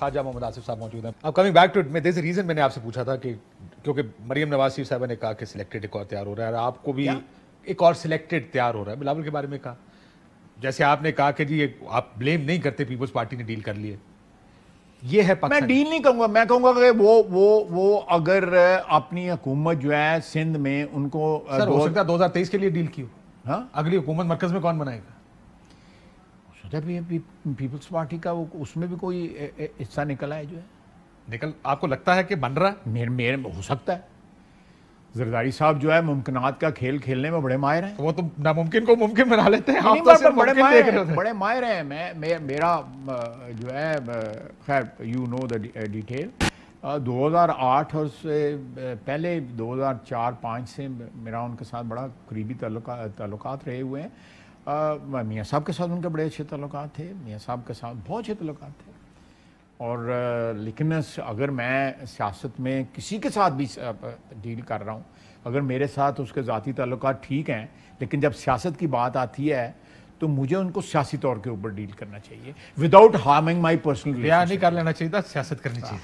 خواجہ محمد آصف صاحب موجود ہیں. اب coming back to it, there is a reason میں نے آپ سے پوچھا تھا کہ کیونکہ مریم نواز شریف صاحبہ نے کہا کہ سلیکٹڈ ایک اور تیار ہو رہا ہے, اور آپ کو بھی ایک اور سلیکٹڈ تیار ہو رہا ہے. بلاول کے بارے میں کہا, جیسے آپ نے کہا کہ جی آپ بلیم نہیں کرتے پیپلز پارٹی نے ڈیل کر لیے, یہ ہے میں ڈیل نہیں کہوں گا, میں کہوں گا کہ وہ اگر اپنی حکومت جو ہے سندھ میں ان کو سر ہو سکتا ہے 2023 کے لیے ڈیل کی ہو, اگلی حکومت مرکز میں کون بنائے گا؟ پیپلز پارٹی کا اس میں بھی کوئی حصہ نکلا ہے جو ہے آپ کو لگتا ہے کہ بن رہا ہے؟ میرے ہو سکتا ہے. زرداری صاحب جو ہے ممکنات کا کھیل کھیلنے میں بڑے ماہر ہیں. وہ تو ناممکن کو ممکن بنا لیتے ہیں, آپ تو بڑے ماہر ہیں. میرا جو ہے خیر یو نو دا ڈیٹیل 2008 اور سے پہلے 2004-05 سے میرا ان کے ساتھ بڑا قریبی تعلقات رہے ہوئے ہیں. میاں صاحب کے ساتھ ان کے بڑے اچھے تعلقات تھے, میاں صاحب کے ساتھ بہت اچھے تعلقات تھے. اور لیکن اگر میں سیاست میں کسی کے ساتھ بھی ڈیل کر رہا ہوں, اگر میرے ساتھ اس کے ذاتی تعلقات ٹھیک ہیں, لیکن جب سیاست کی بات آتی ہے تو مجھے ان کو سیاسی طور کے اوپر ڈیل کرنا چاہیے وداؤٹ ہارمنگ مائی پرسنل. نہیں کر لینا چاہیے تھا, سیاست کرنی چاہیے.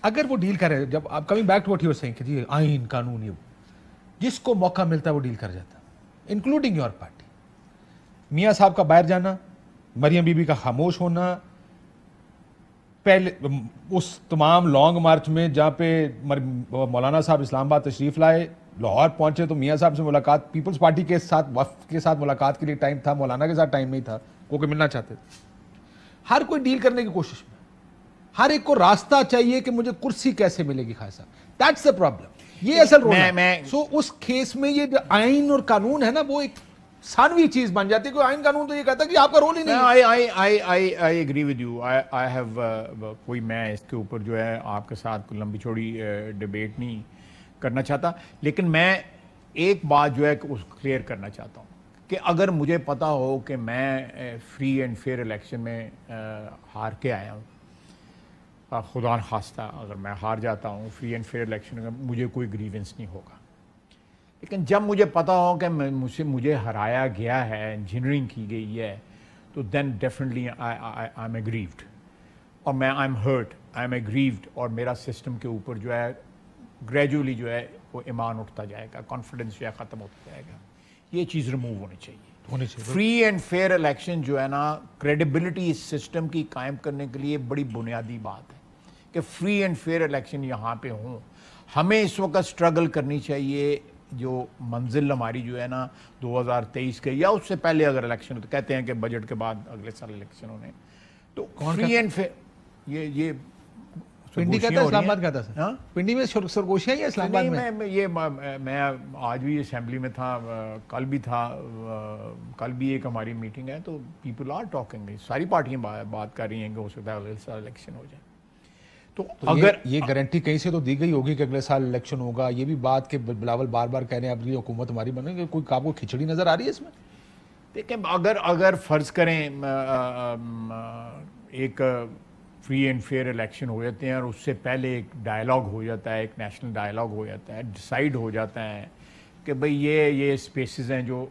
اگر وہ ڈیل کرے, جب آپ coming back to what you are seeing کہ جی آئین قانون یہ جس کو موقع ملتا ہے وہ ڈیل کر جاتا ہے, انکلوڈنگ یور پارٹی. میاں صاحب کا باہر جانا, مریم بی بی کا خاموش ہونا, پہلے اس تمام لانگ مارچ میں جہاں پہ مولانا صاحب اسلام آباد تشریف لائے, لاہور پہنچے تو میاں صاحب سے ملاقات, پیپلز پارٹی کے ساتھ وفد کے ساتھ ملاقات کے لیے ٹائم تھا, مولانا کے ساتھ ٹائم نہیں تھا, وہ ملنا چاہتے تھے. ہر کوئی ڈیل کرنے کی کوشش میں, ہر ایک کو راستہ چاہیے کہ مجھے کرسی کیسے ملے گی. خاصا دیٹس دا پرابلم, یہ اصل رول ہے. سو اس کیس میں یہ آئین اور قانون ہے نا, وہ ایک ثانوی چیز بن جاتی ہے. کوئی آئین قانون تو یہ کہتا ہے کہ آپ کا رول ہی نہیں. I agree with you. I have کوئی میں اس کے اوپر جو ہے آپ کے ساتھ لمبی چوڑی ڈیبیٹ نہیں کرنا چاہتا, لیکن میں ایک بات جو ہے اس کو کلیئر کرنا چاہتا ہوں کہ اگر مجھے پتا ہو کہ میں فری اینڈ فیئر الیکشن میں ہار کے آیا ہوں, خدا نخواستہ اگر میں ہار جاتا ہوں فری اینڈ فیئر الیکشن میں, مجھے کوئی گریونس نہیں ہوگا. لیکن جب مجھے پتا ہو کہ مجھے ہرایا گیا ہے, انجینئرنگ کی گئی ہے, تو then definitely I am aggrieved, اور میں I am hurt, I am aggrieved, اور میرا سسٹم کے اوپر جو ہے گریجولی جو ہے وہ ایمان اٹھتا جائے گا, کانفیڈنس جو ہے ختم ہوتا جائے گا. یہ چیز ریموو ہونی چاہیے. فری اینڈ فیئر الیکشن جو ہے نا, کریڈیبلٹی اس سسٹم کی قائم کرنے کے لیے بڑی بنیادی بات ہے کہ فری اینڈ فیئر الیکشن یہاں پہ ہوں. ہمیں اس وقت اسٹرگل کرنی چاہیے, جو منزل ہماری جو ہے نا 2023 کے یا اس سے پہلے اگر الیکشن ہو, تو کہتے ہیں کہ بجٹ کے بعد اگلے سال الیکشن ہونے, تو فری اینڈ فیئر یہ پنڈی کہتا ہے, اسلام آباد کہتا ہے, پنڈی میں سرگوشیاں یا اسلام آباد میں؟ یہ میں آج بھی اسمبلی میں تھا, کل بھی تھا, کل بھی ایک ہماری میٹنگ ہے, تو پیپل آر ٹاکنگ, ساری پارٹیاں بات کر رہی ہیں کہ ہو سکتا ہے اگلے سال الیکشن ہو جائے. تو اگر یہ گارنٹی کہیں سے تو دی گئی ہوگی کہ اگلے سال الیکشن ہوگا, یہ بھی بات کہ بلاول بار بار کہہ رہے ہیں اب یہ حکومت ہماری بنے گی, کوئی آپ کو کھچڑی نظر آ رہی ہے اس میں؟ دیکھیں اگر فرض کریں ایک فری اینڈ فیئر الیکشن ہو جاتے ہیں, اور اس سے پہلے ایک ڈائلاگ ہو جاتا ہے, ایک نیشنل ڈائلاگ ہو جاتا ہے, ڈیسائیڈ ہو جاتا ہے کہ بھئی یہ اسپیسز ہیں جو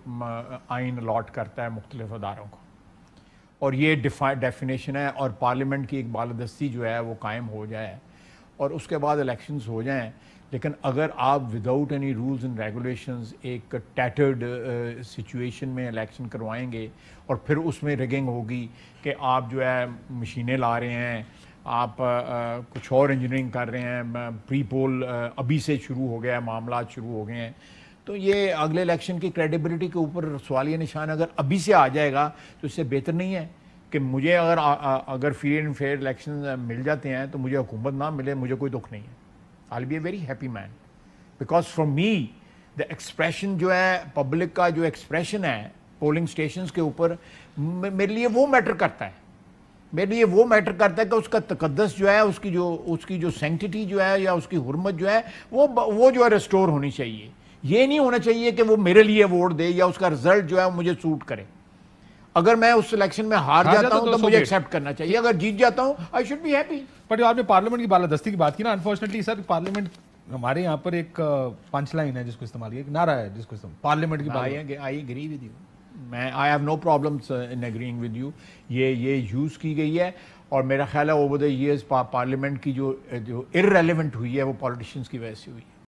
آئین الاٹ کرتا ہے مختلف اداروں کو, اور یہ ڈیفینیشن ہے, اور پارلیمنٹ کی ایک بالادستی جو ہے وہ قائم ہو جائے, اور اس کے بعد الیکشنز ہو جائیں. لیکن اگر آپ without any rules and regulations ایک ٹیٹرڈ سچویشن میں الیکشن کروائیں گے, اور پھر اس میں ریگنگ ہوگی کہ آپ جو ہے مشینیں لا رہے ہیں, آپ کچھ اور انجینئرنگ کر رہے ہیں, پری پول ابھی سے شروع ہو گیا ہے, معاملات شروع ہو گئے ہیں, تو یہ اگلے الیکشن کی کریڈیبلٹی کے اوپر سوالیہ نشان اگر ابھی سے آ جائے گا تو اس سے بہتر نہیں ہے کہ مجھے اگر فری اینڈ فیئر الیکشن مل جاتے ہیں تو مجھے حکومت نہ ملے, مجھے کوئی دکھ نہیں ہے. I'll be a very happy man, because for me the expression جو ہے پبلک کا جو ایکسپریشن ہے پولنگ اسٹیشنز کے اوپر, میرے لیے وہ میٹر کرتا ہے, میرے لیے وہ میٹر کرتا ہے کہ اس کا تقدس جو ہے, اس کی جو سینکٹیٹی جو ہے یا اس کی حرمت جو ہے وہ جو ہے ریسٹور ہونی چاہیے. یہ نہیں ہونا چاہیے کہ وہ میرے لیے ووٹ دے یا اس کا رزلٹ جو ہے مجھے سوٹ کرے. اگر میں اس الیکشن میں ہار جاتا ہوں تو مجھے ایکسیپٹ کرنا چاہیے, اگر جیت جاتا ہوں I should be happy. But آپ نے پارلیمنٹ کی بالادستی کی بات کی نا, انفارچونیٹلی سر پارلیمنٹ ہمارے یہاں پر ایک پنچ لائن ہے جس کو استعمال کیا, ایک نعرہ ہے جس کو پارلیمنٹ کی بات. آئی اگری ود یو, میں I have no problems in agreeing with you. یہ یوز کی گئی ہے, اور میرا خیال ہے اوور دا ایئرز پارلیمنٹ کی جو ارریلیونٹ ہوئی ہے وہ پالیٹیشینس کی وجہ سے ہوئی ہے.